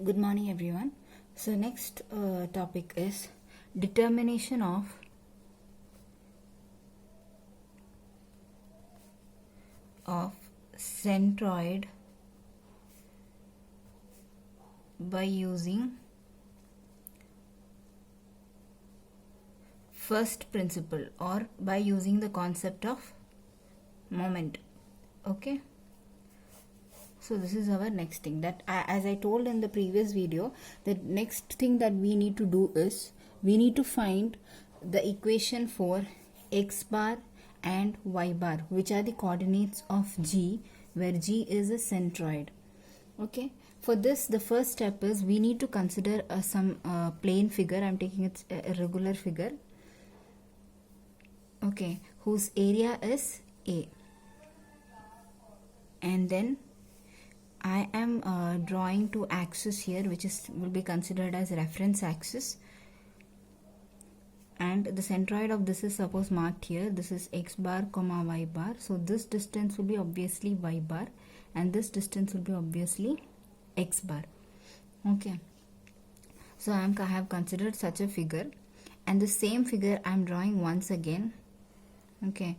Good morning, everyone. So next topic is determination of centroid by using first principle or by using the concept of moment. Okay. So this is our next thing that as I told in the previous video, the next thing that we need to do is we need to find the equation for x bar and y bar, which are the coordinates of G, where G is a centroid. Okay, for this the first step is we need to consider some plane figure. I'm taking it a regular figure, okay, whose area is A, and then I am drawing two axes here, which will be considered as reference axis, and the centroid of this is suppose marked here. This is x bar comma y bar, so this distance will be obviously y bar and this distance will be obviously x bar. Okay, so I have considered such a figure, and the same figure I am drawing once again. Okay,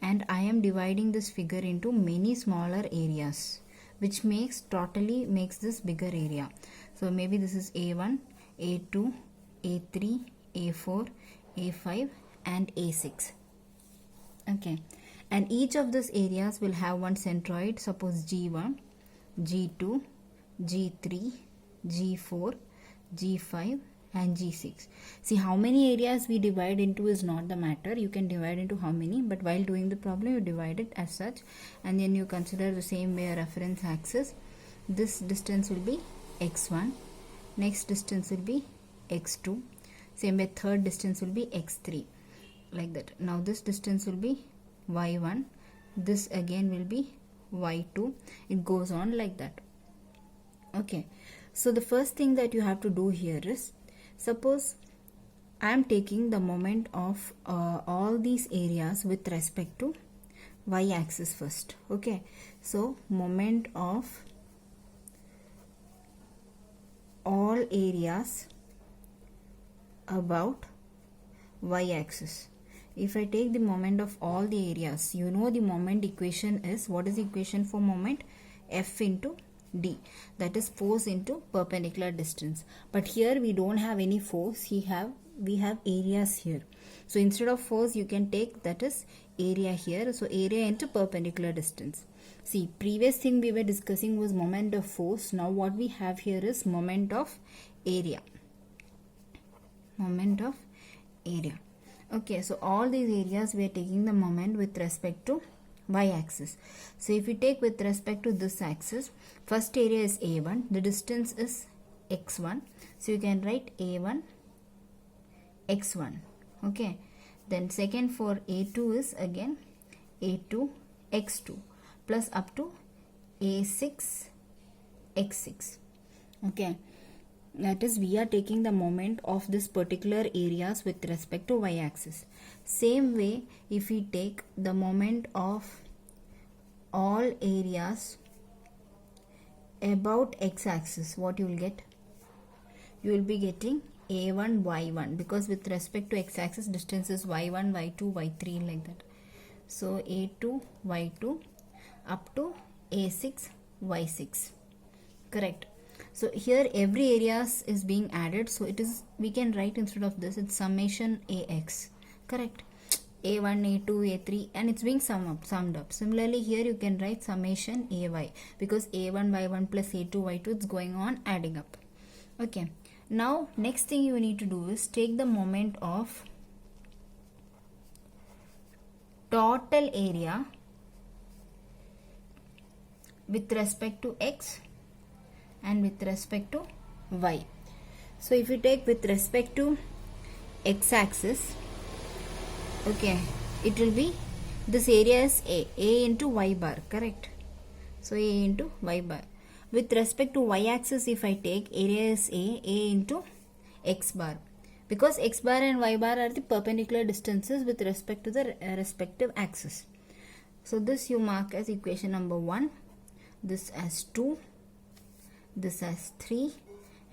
and I am dividing this figure into many smaller areas, which totally makes this bigger area. So maybe this is A1, A2, A3, A4, A5 and A6. Okay, and each of these areas will have one centroid, suppose G1, G2, G3, G4, G5 and G6. See, how many areas we divide into is not the matter. You can divide into how many, but while doing the problem you divide it as such, and then you consider the same way a reference axis. This distance will be x1, next distance will be x2, same way third distance will be x3, like that. Now this distance will be y1, this again will be y2, it goes on like that. Okay, so the first thing that you have to do here is, suppose I am taking the moment of all these areas with respect to y-axis first. Okay, so moment of all areas about y-axis. If I take the moment of all the areas, you know the moment equation is, what is the equation for moment? F into D, that is force into perpendicular distance. But here we don't have any force, we have areas here. So instead of force you can take, that is area here, so area into perpendicular distance. See, previous thing we were discussing was moment of force. Now what we have here is moment of area. Moment of area. Okay, so all these areas we are taking the moment with respect to y-axis. So if we take with respect to this axis, first area is A1, the distance is x1, so you can write A1 x1. Okay, then second for A2 is again A2 x2 plus up to A6 x6. Okay, that is we are taking the moment of this particular areas with respect to y-axis. Same way, if we take the moment of all areas about x-axis, what you will get? You will be getting A1 y1, because with respect to x-axis distance is y1 y2 y3 like that. So A2 y2 up to A6 y6. Correct. So here every areas is being added, so it is, we can write instead of this, it's summation AX. Correct. A1, A2, A3, and it's being summed up. Similarly here you can write summation AY, because A1 y1 plus A2 y2, it's going on adding up. Okay, now next thing you need to do is take the moment of total area with respect to X and with respect to y. So if you take with respect to x-axis, okay, it will be, this area is A into y bar, correct? So A into y bar. With respect to y-axis, if I take, area is A into x bar, because x bar and y bar are the perpendicular distances with respect to the respective axis. So this you mark as equation number 1, this as 2, this as 3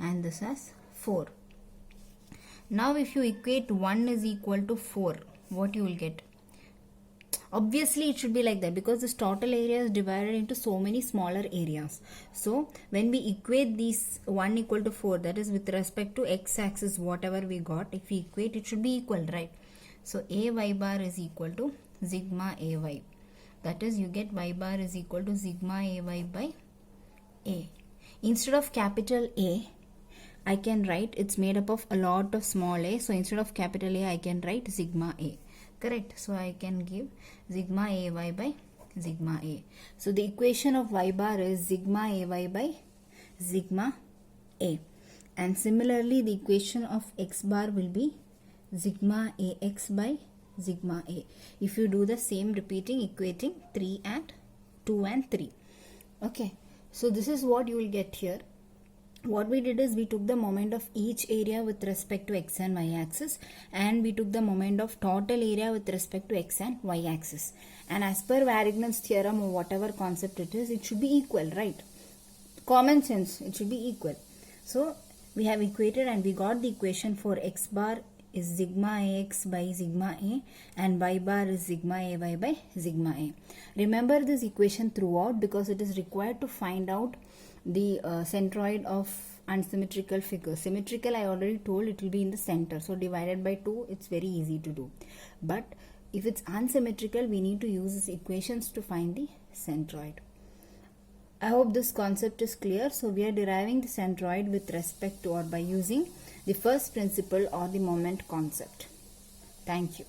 and this as 4. Now if you equate 1 is equal to 4, what you will get? Obviously it should be like that because this total area is divided into so many smaller areas. So when we equate these 1 equal to 4, that is with respect to x axis, whatever we got, if we equate, it should be equal, right? So ay bar is equal to sigma ay. That is, you get y bar is equal to sigma ay by a. Instead of capital A, I can write, it's made up of a lot of small a. So instead of capital A, I can write sigma a. Correct? So I can give sigma ay by sigma a. So the equation of y bar is sigma ay by sigma a. And similarly, the equation of x bar will be sigma ax by sigma a. If you do the same repeating, equating 3 and 2 and 3. Okay. So this is what you will get here. What we did is we took the moment of each area with respect to x and y axis, and we took the moment of total area with respect to x and y axis. And as per Varignon's theorem or whatever concept it is, it should be equal, right? Common sense, it should be equal. So we have equated and we got the equation for x bar is sigma ax by sigma a and y bar is sigma ay by sigma a. Remember this equation throughout because it is required to find out the centroid of unsymmetrical figure. Symmetrical, I already told, it will be in the center. So divided by 2, it's very easy to do. But if it's unsymmetrical, we need to use these equations to find the centroid. I hope this concept is clear. So we are deriving the centroid with respect to or by using the first principle or the moment concept. Thank you.